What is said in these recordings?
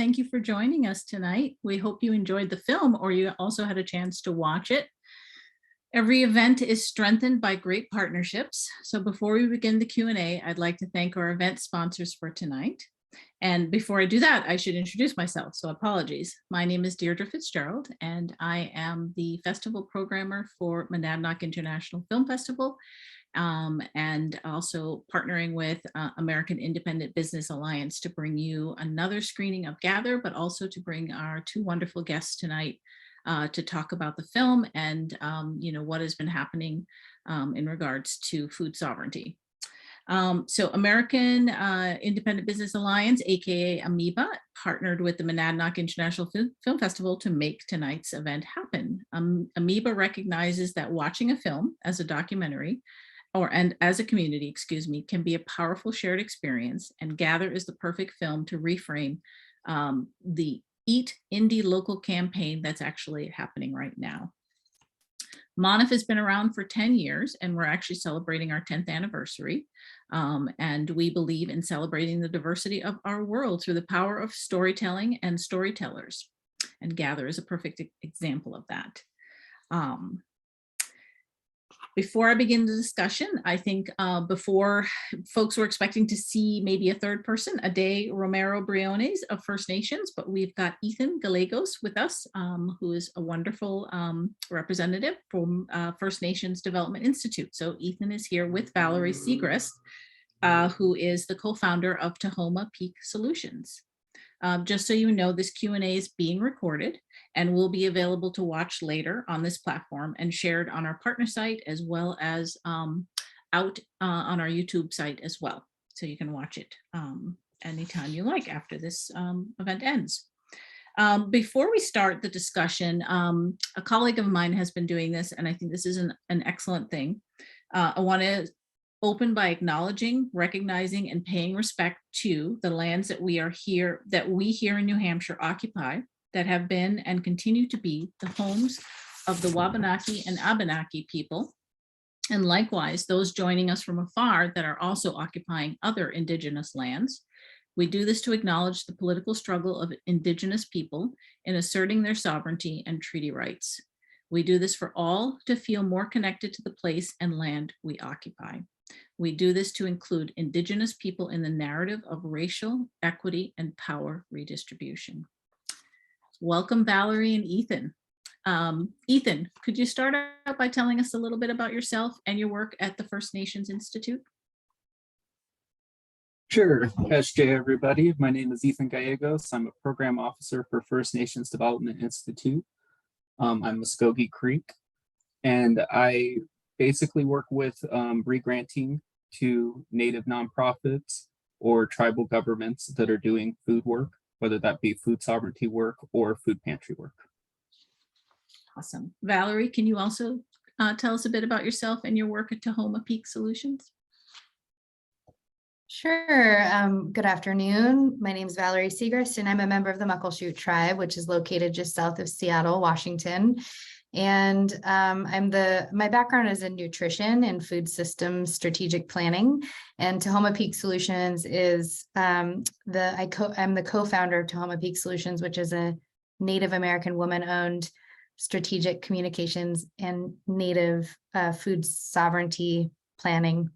thank you for joining us tonight. We hope you enjoyed the film or you also had a chance to watch it. Every event is strengthened by great partnerships. So before we begin the Q&A, I'd like to thank our event sponsors for tonight. And before I do that, I should introduce myself, so apologies. My name is Deidre Fitzgerald, and I am the festival programmer for Monadnock International Film Festival, and also partnering with American Independent Business Alliance to bring you another screening of Gather, but also to bring our two wonderful guests tonight to talk about the film and what has been happening in regards to food sovereignty. So American Independent Business Alliance, aka AMIBA, partnered with the Monadnock International Film Festival to make tonight's event happen. AMIBA recognizes that watching a film as a documentary and as a community, excuse me, can be a powerful shared experience, and Gather is the perfect film to reframe the Eat Indie local campaign that's actually happening right now. MONIF has been around for 10 years, and we're actually celebrating our 10th anniversary. And we believe in celebrating the diversity of our world through the power of storytelling and storytellers. And Gather is a perfect example of that. Before I begin the discussion, I think before folks were expecting to see maybe a third person, Ade Romero Briones of First Nations, but we've got Ethan Gallegos with us, who is a wonderful representative from First Nations Development Institute. So Ethan is here with Valerie Segrest, who is the co-founder of Tahoma Peak Solutions. Just so you know, this Q&A is being recorded and will be available to watch later on this platform and shared on our partner site, as well as out on our YouTube site as well. So you can watch it anytime you like after this event ends. Before we start the discussion, a colleague of mine has been doing this, and I think this is an excellent thing. I want to open by acknowledging, recognizing, and paying respect to the lands that we here in New Hampshire occupy, that have been and continue to be the homes of the Wabanaki and Abenaki people, and likewise those joining us from afar that are also occupying other Indigenous lands. We do this to acknowledge the political struggle of Indigenous people in asserting their sovereignty and treaty rights. We do this for all to feel more connected to the place and land we occupy. We do this to include Indigenous people in the narrative of racial equity and power redistribution. Welcome, Valerie and Ethan. Ethan, could you start out by telling us a little bit about yourself and your work at the First Nations Institute? Sure. SJ, everybody. My name is Ethan Gallegos. I'm a program officer for First Nations Development Institute. I'm Muscogee Creek, and I basically work with re-granting to Native nonprofits or tribal governments that are doing food work, whether that be food sovereignty work or food pantry work. Awesome. Valerie, can you also tell us a bit about yourself and your work at Tahoma Peak Solutions? Sure. Good afternoon. My name is Valerie Segrest, and I'm a member of the Muckleshoot tribe, which is located just south of Seattle, Washington. And my background is in nutrition and food systems strategic planning. And Tahoma Peak Solutions is I'm the co-founder of Tahoma Peak Solutions, which is a Native American woman-owned strategic communications and Native food sovereignty planning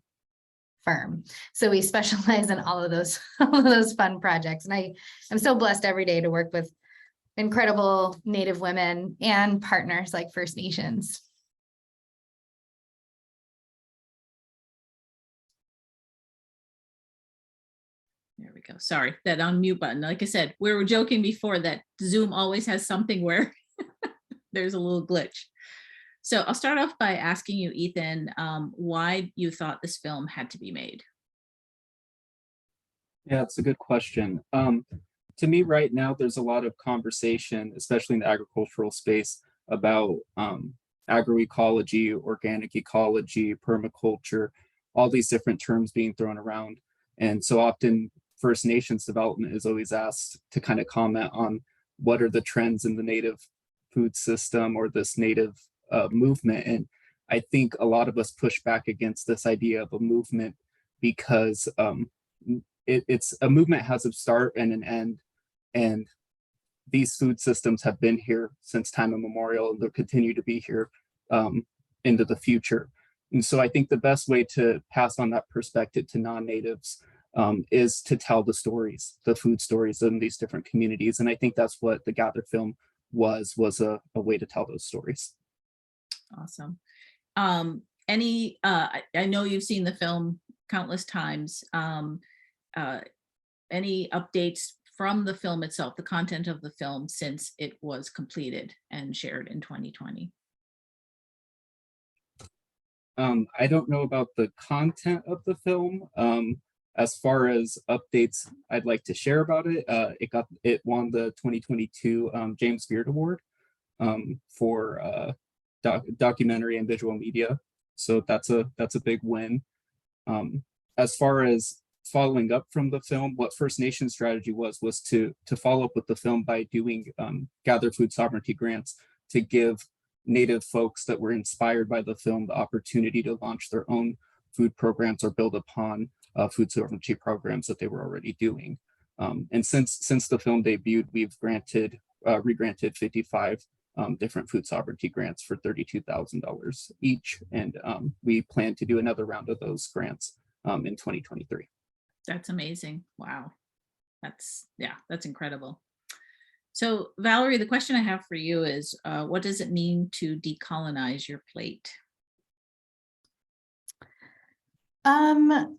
firm. So we specialize in all of those fun projects. And I'm so blessed every day to work with incredible Native women and partners like First Nations. There we go. Sorry, that unmute button. Like I said, we were joking before that Zoom always has something where there's a little glitch. So I'll start off by asking you, Ethan, why you thought this film had to be made. Yeah, it's a good question. To me right now, there's a lot of conversation, especially in the agricultural space, about agroecology, organic ecology, permaculture, all these different terms being thrown around. And so often First Nations development is always asked to kind of comment on what are the trends in the Native food system or this Native movement. And I think a lot of us push back against this idea of a movement because it's a movement has a start and an end. And these food systems have been here since time immemorial, and they'll continue to be here into the future. And so I think the best way to pass on that perspective to non-natives is to tell the stories, the food stories in these different communities. And I think that's what the Gather film was a way to tell those stories. Awesome. I know you've seen the film countless times. Any updates from the film itself, the content of the film, since it was completed and shared in 2020? I don't know about the content of the film. As far as updates I'd like to share about it, it won the 2022 James Beard Award for documentary and visual media. So that's a big win. As far as following up from the film, what First Nation strategy was to follow up with the film by doing Gather Food Sovereignty grants to give Native folks that were inspired by the film the opportunity to launch their own food programs or build upon food sovereignty programs that they were already doing. And since the film debuted, we've re-granted 55 different food sovereignty grants for $32,000 each. And we plan to do another round of those grants in 2023. That's amazing. Wow. That's incredible. So Valerie, the question I have for you is, what does it mean to decolonize your plate? The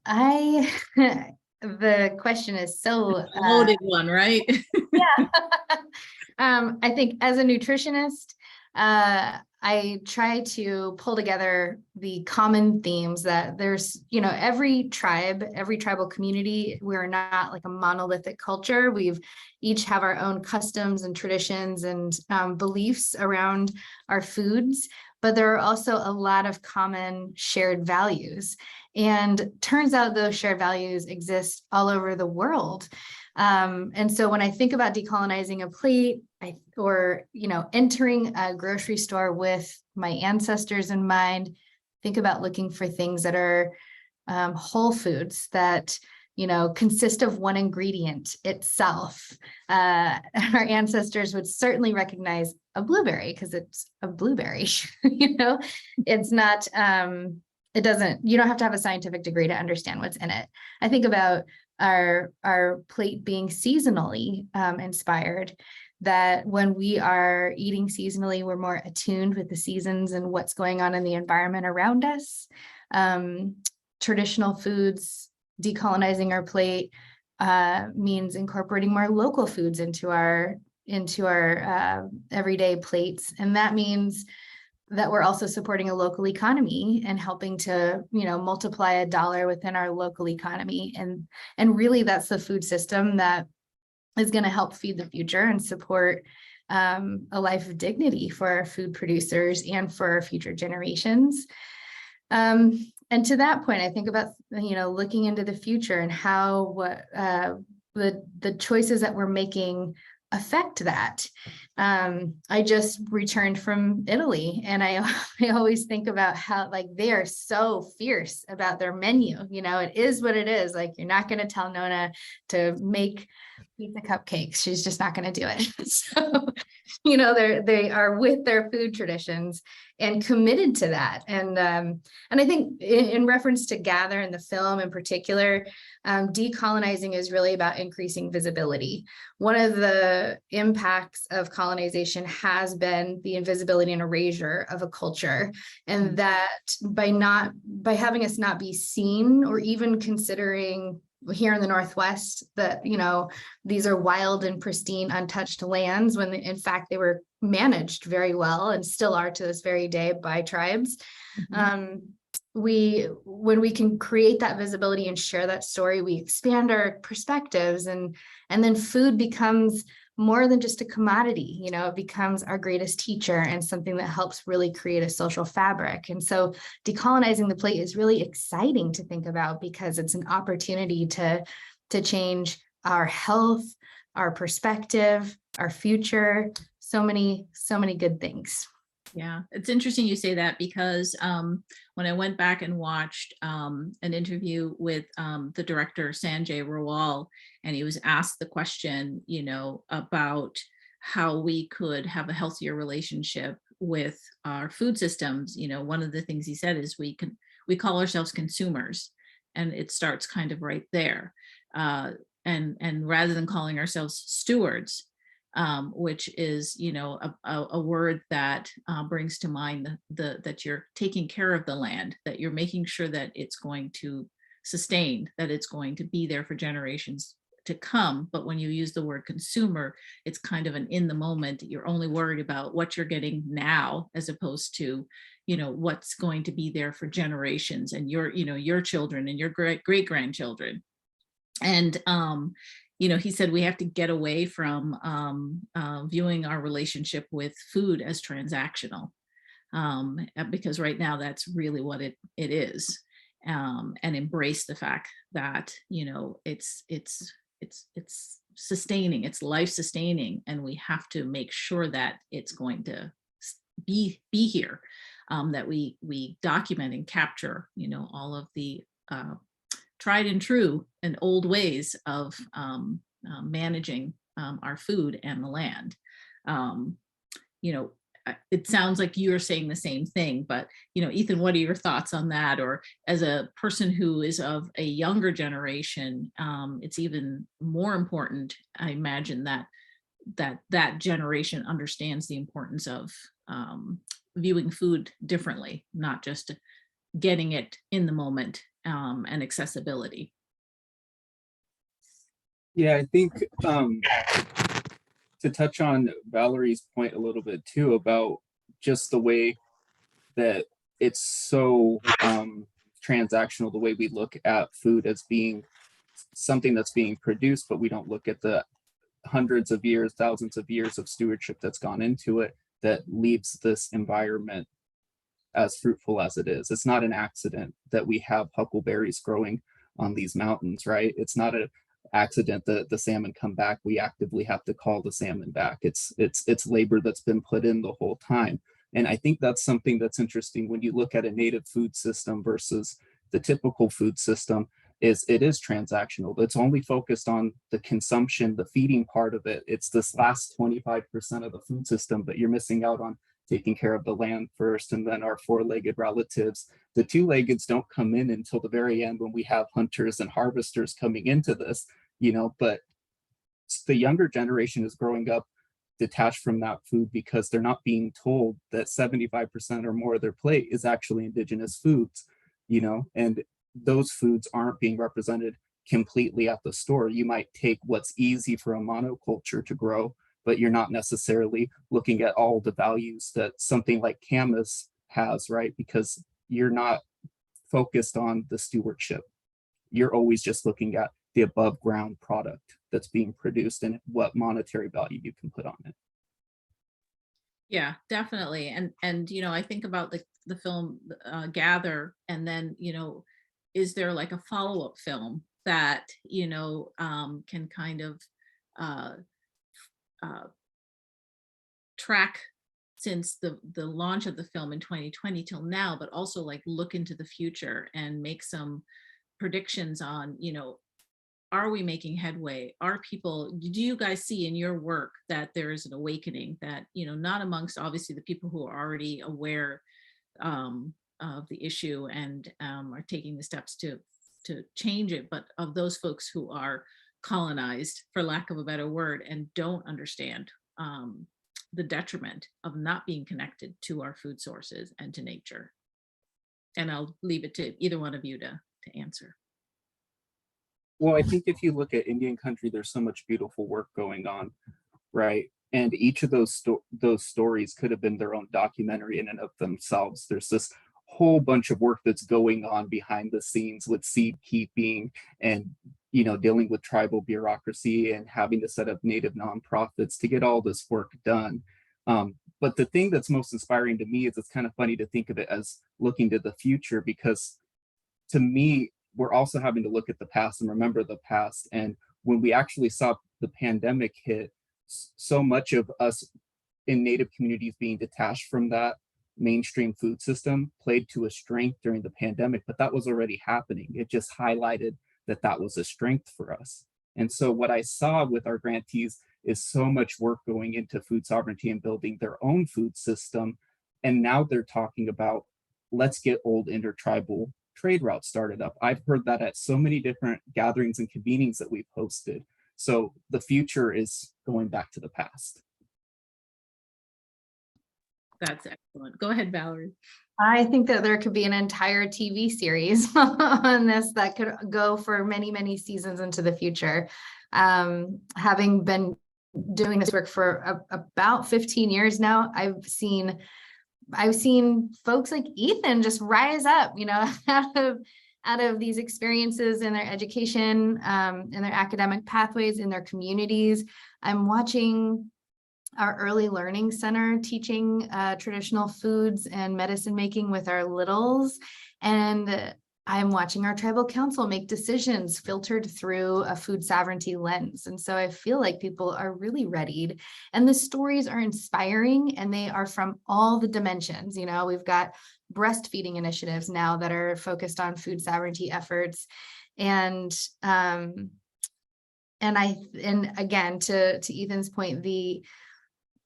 question is so loaded one, right? Yeah. I think as a nutritionist, I try to pull together the common themes that there's, every tribal community, we're not like a monolithic culture. We've each have our own customs and traditions and beliefs around our foods, but there are also a lot of common shared values. And turns out those shared values exist all over the world. And so when I think about decolonizing a plate, entering a grocery store with my ancestors in mind, think about looking for things that are whole foods that, consist of one ingredient itself. Our ancestors would certainly recognize a blueberry because it's a blueberry. It's not, you don't have to have a scientific degree to understand what's in it. I think about our plate being seasonally inspired, that when we are eating seasonally, we're more attuned with the seasons and what's going on in the environment around us. Traditional foods, decolonizing our plate means incorporating more local foods into our everyday plates. And that means that we're also supporting a local economy and helping to, multiply $1 within our local economy. And really that's the food system that is going to help feed the future and support a life of dignity for our food producers and for our future generations. And to that point, I think about, looking into the future and how the choices that we're making affect that. I just returned from Italy, and I always think about how they are so fierce about their menu. It is what it is. You're not going to tell Nona to make pizza cupcakes. She's just not going to do it. So, they are with their food traditions and committed to that. And I think in reference to Gather in the film in particular, decolonizing is really about increasing visibility. One of the impacts of colonization has been the invisibility and erasure of a culture, and that by having us not be seen, or even considering here in the Northwest that, these are wild and pristine, untouched lands, when in fact they were managed very well and still are to this very day by tribes. Mm-hmm. When we can create that visibility and share that story, we expand our perspectives, and then food becomes more than just a commodity. It becomes our greatest teacher and something that helps really create a social fabric. And so decolonizing the plate is really exciting to think about, because it's an opportunity to change our health, our perspective, our future, so many good things. Yeah, it's interesting you say that because when I went back and watched an interview with the director Sanjay Rawal, and he was asked the question, you know, about how we could have a healthier relationship with our food systems. You know, one of the things he said is we call ourselves consumers, and it starts kind of right there. And rather than calling ourselves stewards, which is, you know, a word that brings to mind that you're taking care of the land, that you're making sure that it's going to sustain, that it's going to be there for generations to come. But when you use the word consumer, it's kind of an in the moment. You're only worried about what you're getting now, as opposed to, you know, what's going to be there for generations and your, you know, your children and your great grandchildren. And you know, he said we have to get away from viewing our relationship with food as transactional, because right now that's really what it is, and embrace the fact that, you know, it's sustaining, it's life sustaining, and we have to make sure that it's going to be here, that we document and capture, you know, all of the tried and true and old ways of managing our food and the land. You know, it sounds like you're saying the same thing, but, you know, Ethan, what are your thoughts on that? Or as a person who is of a younger generation, it's even more important, I imagine, that generation understands the importance of viewing food differently, not just getting it in the moment, and accessibility. Yeah, I think to touch on Valerie's point a little bit too about just the way that it's so transactional, the way we look at food as being something that's being produced, but we don't look at the hundreds of years, thousands of years of stewardship that's gone into it that leaves this environment as fruitful as it is. It's not an accident that we have huckleberries growing on these mountains, right? It's not an accident that the salmon come back. We actively have to call the salmon back. It's labor that's been put in the whole time. And I think that's something that's interesting when you look at a native food system versus the typical food system. It is transactional. It's only focused on the consumption, the feeding part of it. It's this last 25% of the food system, but you're missing out on taking care of the land first, and then our four-legged relatives. The two-leggeds don't come in until the very end when we have hunters and harvesters coming into this, you know, but the younger generation is growing up detached from that food because they're not being told that 75% or more of their plate is actually indigenous foods, you know, and those foods aren't being represented completely at the store. You might take what's easy for a monoculture to grow, but you're not necessarily looking at all the values that something like Camas has, right? Because you're not focused on the stewardship. You're always just looking at the above ground product that's being produced and what monetary value you can put on it. Yeah, definitely. And you know, I think about the film Gather, and then, you know, is there like a follow-up film that, you know, can kind of track since the launch of the film in 2020 till now, but also like look into the future and make some predictions on, you know, are we making headway? Are people, do you guys see in your work that there is an awakening that, you know, not amongst obviously the people who are already aware of the issue and are taking the steps to change it, but of those folks who are colonized, for lack of a better word, and don't understand the detriment of not being connected to our food sources and to nature? And I'll leave it to either one of you to answer. Well, I think if you look at Indian country, there's so much beautiful work going on, right? And each of those stories could have been their own documentary in and of themselves. There's this whole bunch of work that's going on behind the scenes with seed keeping and, you know, dealing with tribal bureaucracy and having to set up native nonprofits to get all this work done. But the thing that's most inspiring to me is it's kind of funny to think of it as looking to the future, because to me, we're also having to look at the past and remember the past. And when we actually saw the pandemic hit, so much of us in Native communities being detached from that mainstream food system played to a strength during the pandemic, but that was already happening. It just highlighted that that was a strength for us. And so what I saw with our grantees is so much work going into food sovereignty and building their own food system. And now they're talking about, let's get old intertribal trade routes started up. I've heard that at so many different gatherings and convenings that we've hosted. So the future is going back to the past. That's excellent. Go ahead, Valerie. I think that there could be an entire TV series on this that could go for many, many seasons into the future. Having been doing this work for about 15 years now, I've seen folks like Ethan just rise up, out of these experiences in their education, in their academic pathways, in their communities. I'm watching our early learning center teaching traditional foods and medicine making with our littles. And I'm watching our tribal council make decisions filtered through a food sovereignty lens. And so I feel like people are really readied, and the stories are inspiring, and they are from all the dimensions. We've got breastfeeding initiatives now that are focused on food sovereignty efforts. And again, to Ethan's point,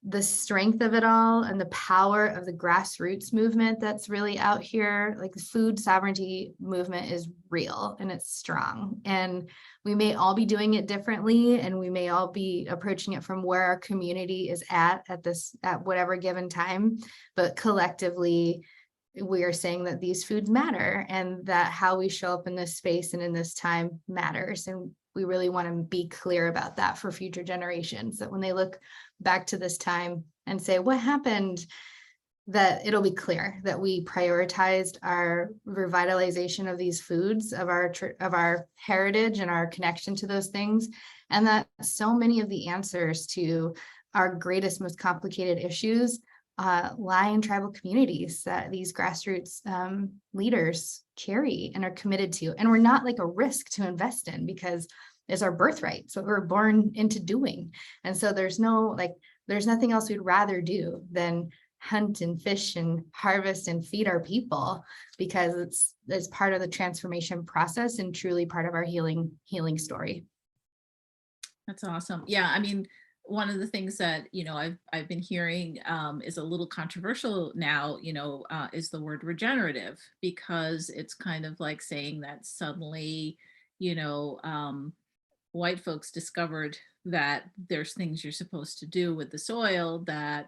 the strength of it all and the power of the grassroots movement that's really out here, like the food sovereignty movement is real and it's strong. And we may all be doing it differently, and we may all be approaching it from where our community is at whatever given time. But collectively, we are saying that these foods matter, and that how we show up in this space and in this time matters. And we really want to be clear about that for future generations, that when they look back to this time and say, what happened, that it'll be clear that we prioritized our revitalization of these foods, of our heritage and our connection to those things. And that so many of the answers to our greatest, most complicated issues lie in tribal communities that these grassroots leaders carry and are committed to. And we're not like a risk to invest in, because it's our birthright. So we're born into doing. And so there's nothing else we'd rather do than hunt and fish and harvest and feed our people, because it's part of the transformation process and truly part of our healing story. That's awesome. Yeah, I mean, one of the things that I've been hearing is a little controversial now, is the word regenerative, because it's kind of like saying that suddenly, white folks discovered that there's things you're supposed to do with the soil that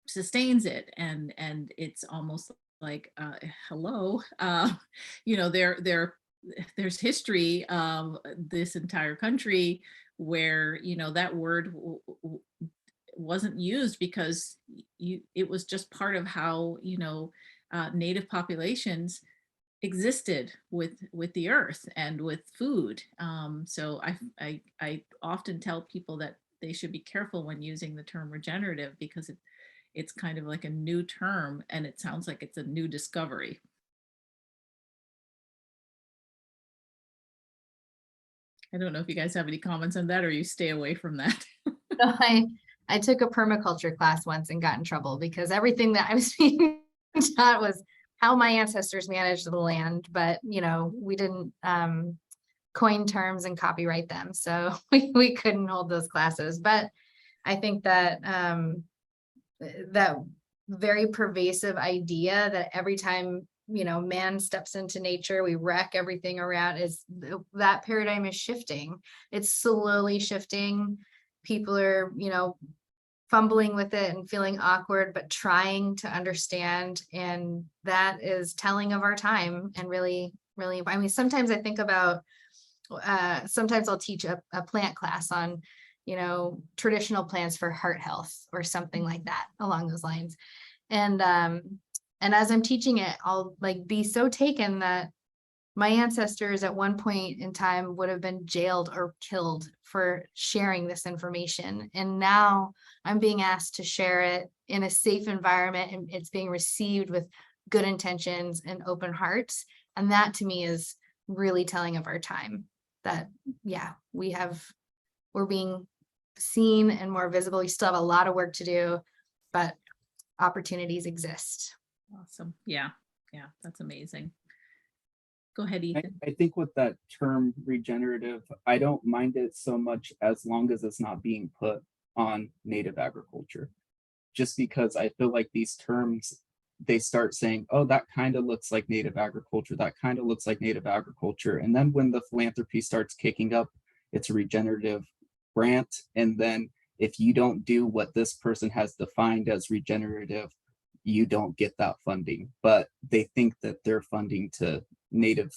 sustains it, and it's almost like hello, there's history of this entire country where that word wasn't used because it was just part of how native populations existed with the earth and with food. So I often tell people that they should be careful when using the term regenerative, because it's kind of like a new term, and it sounds like it's a new discovery. I don't know if you guys have any comments on that, or you stay away from that. So I took a permaculture class once and got in trouble because everything that I was being taught was how my ancestors managed the land, but we didn't coin terms and copyright them, so we couldn't hold those classes. But I think that that very pervasive idea that every time man steps into nature, we wreck everything around, that paradigm is shifting. It's slowly shifting. People are, fumbling with it and feeling awkward, but trying to understand. And that is telling of our time. And really, really, I mean, sometimes I think about, sometimes I'll teach a plant class on, traditional plants for heart health or something like that along those lines. And as I'm teaching it, I'll be so taken that my ancestors at one point in time would have been jailed or killed for sharing this information. And now I'm being asked to share it in a safe environment, and it's being received with good intentions and open hearts. And that to me is really telling of our time, that, yeah, we're being seen and more visible. We still have a lot of work to do, but opportunities exist. Awesome. Yeah. Yeah. That's amazing. Go ahead, I, Ethan. I think with that term regenerative, I don't mind it so much as long as it's not being put on native agriculture. Just because I feel like these terms, they start saying, oh, that kind of looks like native agriculture, that kind of looks like native agriculture. And then when the philanthropy starts kicking up, it's a regenerative grant. And then if you don't do what this person has defined as regenerative, you don't get that funding. But they think that they're funding to native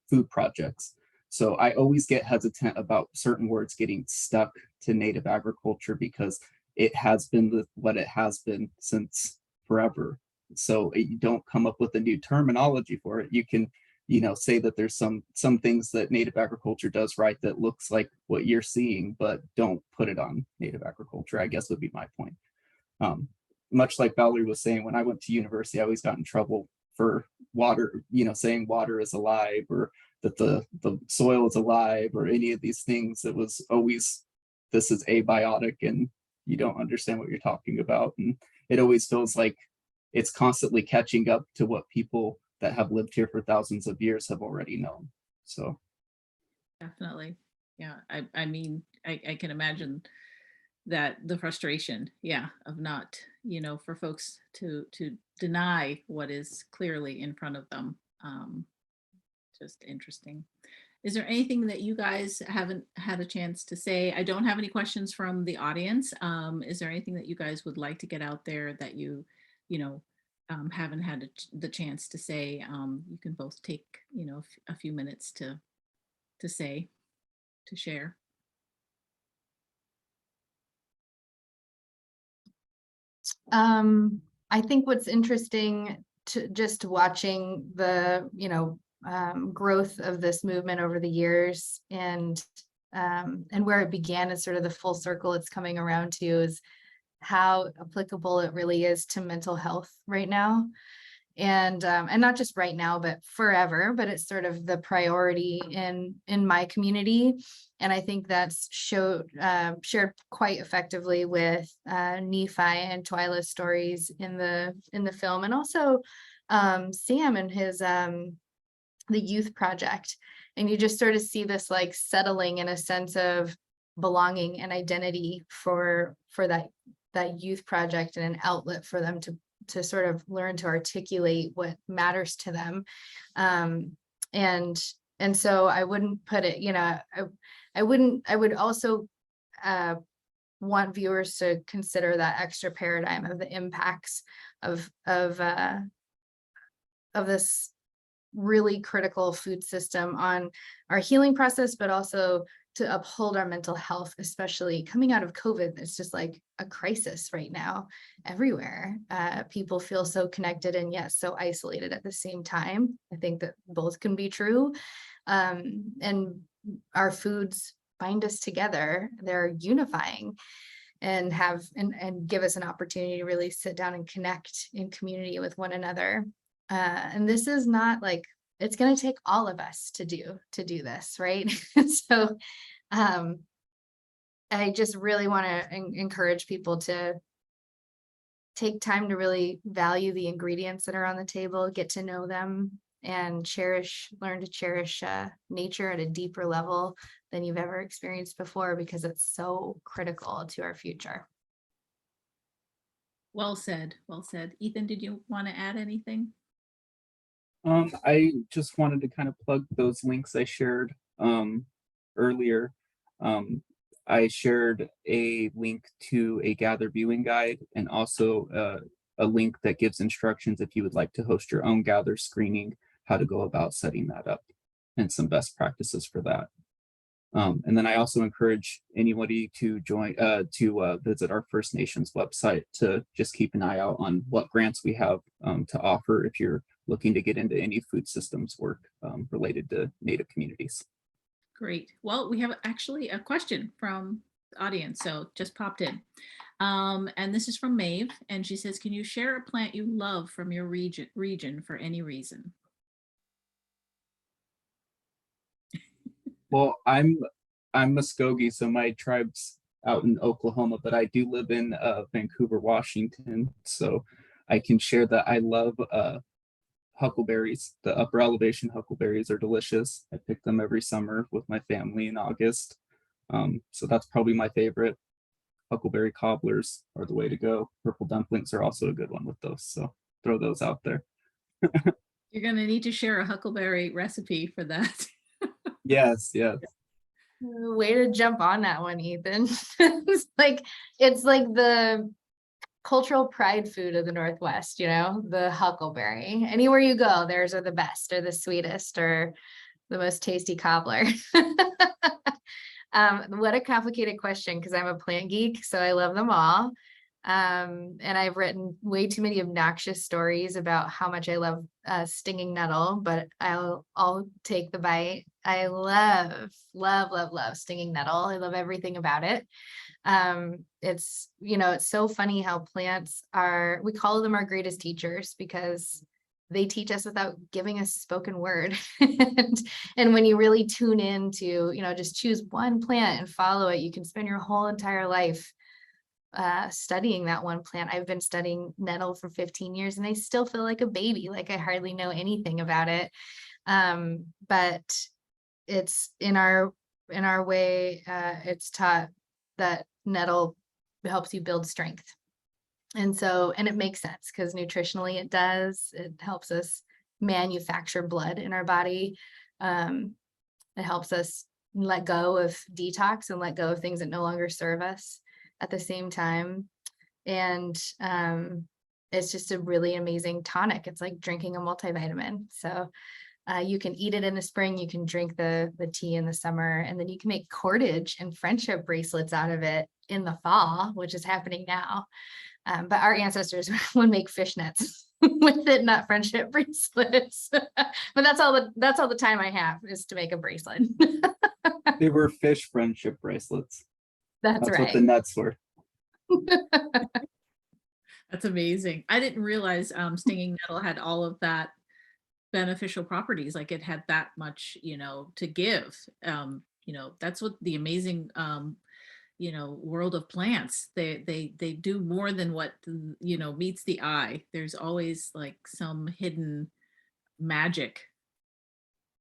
food projects. So I always get hesitant about certain words getting stuck to native agriculture because it has been what it has been since forever. So you don't come up with a new terminology for it. You can, say that there's some things that native agriculture does right that looks like what you're seeing, but don't put it on native agriculture, I guess would be my point. Much like Valerie was saying, when I went to university, I always got in trouble for water, saying water is alive or that the soil is alive or any of these things. It was always, this is abiotic and you don't understand what you're talking about. And it always feels like it's constantly catching up to what people that have lived here for thousands of years have already known. So Definitely. Yeah. I mean, I can imagine that the frustration, yeah, of not, for folks to deny what is clearly in front of them. Just interesting. Is there anything that you guys haven't had a chance to say? I don't have any questions from the audience. Is there anything that you guys would like to get out there that you haven't had the chance to say? You can both take, a few minutes to say, to share. I think what's interesting to just watching the, growth of this movement over the years and where it began is sort of the full circle it's coming around to is how applicable it really is to mental health right now. And not just right now, but forever, but it's sort of the priority in my community. And I think that's shared quite effectively with Nephi and Twyla's stories in the film, and also Sam and his the youth project. And you just sort of see this like settling in a sense of belonging and identity for that youth project and an outlet for them to sort of learn to articulate what matters to them. And so I wouldn't put it, I would also want viewers to consider that extra paradigm of the impacts of this really critical food system on our healing process, but also to uphold our mental health, especially coming out of COVID. It's just like a crisis right now everywhere. People feel so connected and yet so isolated at the same time. I think that both can be true. And our foods bind us together. They're unifying and give us an opportunity to really sit down and connect in community with one another. And this is not like, it's going to take all of us to do this, right? So I just really want to encourage people to take time to really value the ingredients that are on the table, get to know them, and learn to cherish nature at a deeper level than you've ever experienced before, because it's so critical to our future. Well said. Well said. Ethan, did you want to add anything? I just wanted to kind of plug those links I shared earlier. I shared a link to a gather viewing guide and also a link that gives instructions if you would like to host your own gather screening, how to go about setting that up and some best practices for that. And then I also encourage anybody to visit our First Nations website to just keep an eye out on what grants we have to offer if you're looking to get into any food systems work related to Native communities. Great. Well, we have actually a question from the audience, so just popped in. And this is from Maeve, and she says, can you share a plant you love from your region for any reason? Well, I'm Muscogee, so my tribe's out in Oklahoma, but I do live in Vancouver, Washington. So I can share that I love huckleberries. The upper elevation huckleberries are delicious. I pick them every summer with my family in August. So that's probably my favorite. Huckleberry cobblers are the way to go. Purple dumplings are also a good one with those. So throw those out there. You're going to need to share a huckleberry recipe for that. Yes, yes. Way to jump on that one, Ethan. It's like the cultural pride food of the Northwest, the huckleberry. Anywhere you go, theirs are the best or the sweetest or the most tasty cobbler. What a complicated question, because I'm a plant geek, so I love them all. And I've written way too many obnoxious stories about how much I love stinging nettle, but I'll take the bite. I love stinging nettle. I love everything about it. It's so funny how plants we call them our greatest teachers because they teach us without giving us spoken word. and when you really tune in to, just choose one plant and follow it, you can spend your whole entire life studying that one plant. I've been studying nettle for 15 years and I still feel like a baby, like I hardly know anything about it. But it's in our way, it's taught that nettle helps you build strength. And it makes sense because nutritionally it does. It helps us manufacture blood in our body. It helps us let go of detox and let go of things that no longer serve us at the same time. And it's just a really amazing tonic. It's like drinking a multivitamin. So you can eat it in the spring, you can drink the tea in the summer, and then you can make cordage and friendship bracelets out of it in the fall, which is happening now. But our ancestors would make fishnets with it, not friendship bracelets. But that's all the time I have is to make a bracelet. They were fish friendship bracelets. That's right. What the nuts were. That's amazing. I didn't realize stinging nettle had all of that beneficial properties. Like it had that much, to give. That's what the amazing, world of plants. They do more than what meets the eye. There's always like some hidden magic.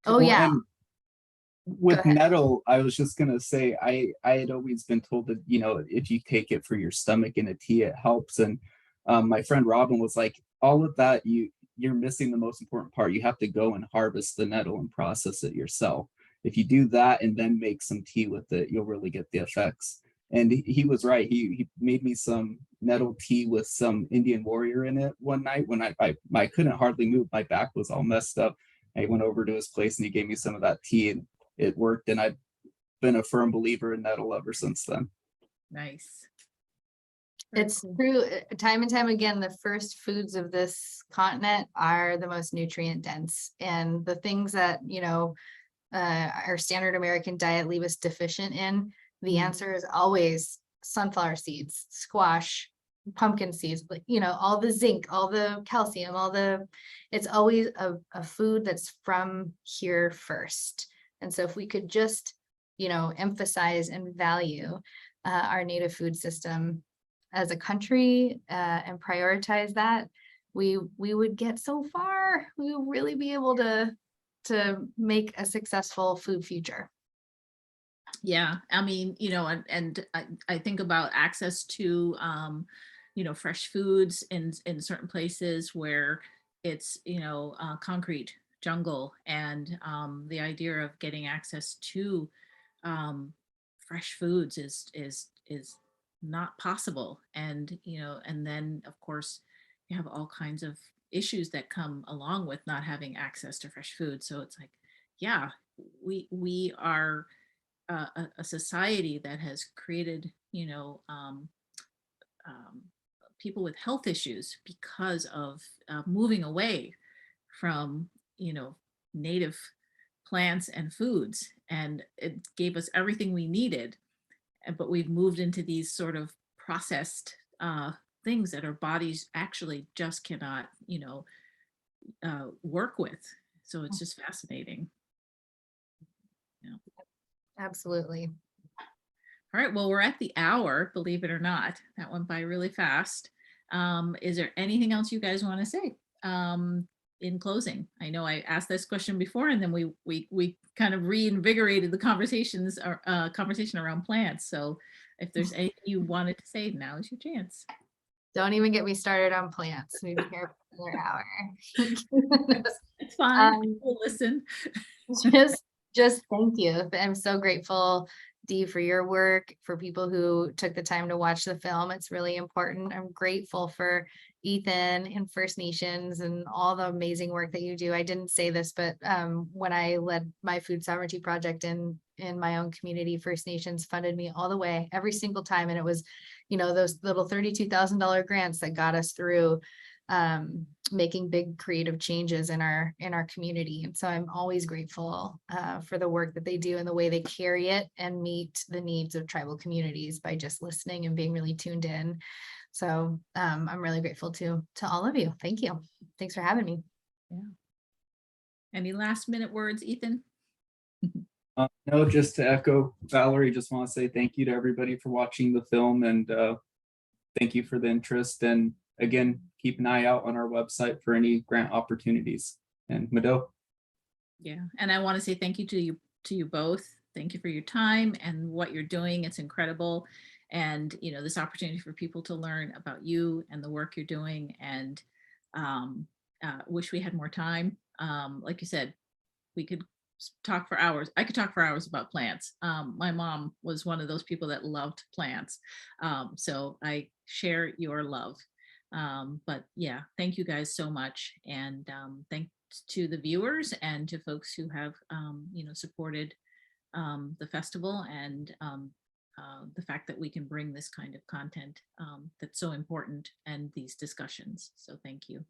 Oh yeah. And with nettle, I was just gonna say, I had always been told that if you take it for your stomach in a tea, it helps. And my friend Robin was like, all of that, you're missing the most important part. You have to go and harvest the nettle and process it yourself. If you do that and then make some tea with it, you'll really get the effects. And he was right. He made me some nettle tea with some Indian warrior in it one night when I couldn't hardly move. My back was all messed up. I went over to his place and he gave me some of that tea and it worked. And I've been a firm believer in nettle ever since then. Nice. It's true. Time and time again, the first foods of this continent are the most nutrient dense. And the things that, our standard American diet leave us deficient in, the answer is always sunflower seeds, squash, pumpkin seeds, all the zinc, all the calcium, it's always a food that's from here first. And so if we could just, emphasize and value our native food system as a country and prioritize that, we would get so far. We would really be able to make a successful food future. Yeah, I mean, and I think about access to, fresh foods in certain places where it's, concrete jungle, and the idea of getting access to fresh foods is not possible. And, and then of course you have all kinds of issues that come along with not having access to fresh food. So it's like, yeah, we are a society that has created, people with health issues because of moving away from, native plants and foods. And it gave us everything we needed. But we've moved into these sort of processed things that our bodies actually just cannot, work with. So it's just fascinating. Absolutely. All right, well, we're at the hour, believe it or not. That went by really fast. Is there anything else you guys want to say in closing? I know I asked this question before, and then we kind of reinvigorated the conversations or conversation around plants. So if there's anything you wanted to say, now is your chance. Don't even get me started on plants. We'd be here for another hour. It's fine. Um, We'll listen. just thank you. I'm so grateful, Dee, for your work, for people who took the time to watch the film. It's really important. I'm grateful for Ethan and First Nations and all the amazing work that you do. I didn't say this, but when I led my food sovereignty project in my own community, First Nations funded me all the way, every single time. And it was, you know, those little $32,000 grants that got us through making big creative changes in our community. And so I'm always grateful for the work that they do and the way they carry it and meet the needs of tribal communities by just listening and being really tuned in. So I'm really grateful to all of you. Thank you. Thanks for having me. Yeah. Any last minute words, Ethan? No, just to echo Valerie, just want to say thank you to everybody for watching the film, and thank you for the interest. And again, keep an eye out on our website for any grant opportunities. And Mado. Yeah, and I want to say thank you to you both. Thank you for your time and what you're doing. It's incredible. And you know, this opportunity for people to learn about you and the work you're doing. And wish we had more time. Like you said, we could talk for hours. I could talk for hours about plants. My mom was one of those people that loved plants. So I share your love. But yeah, thank you guys so much. And thanks to the viewers and to folks who have, you know, supported the festival and the fact that we can bring this kind of content that's so important and these discussions. So thank you.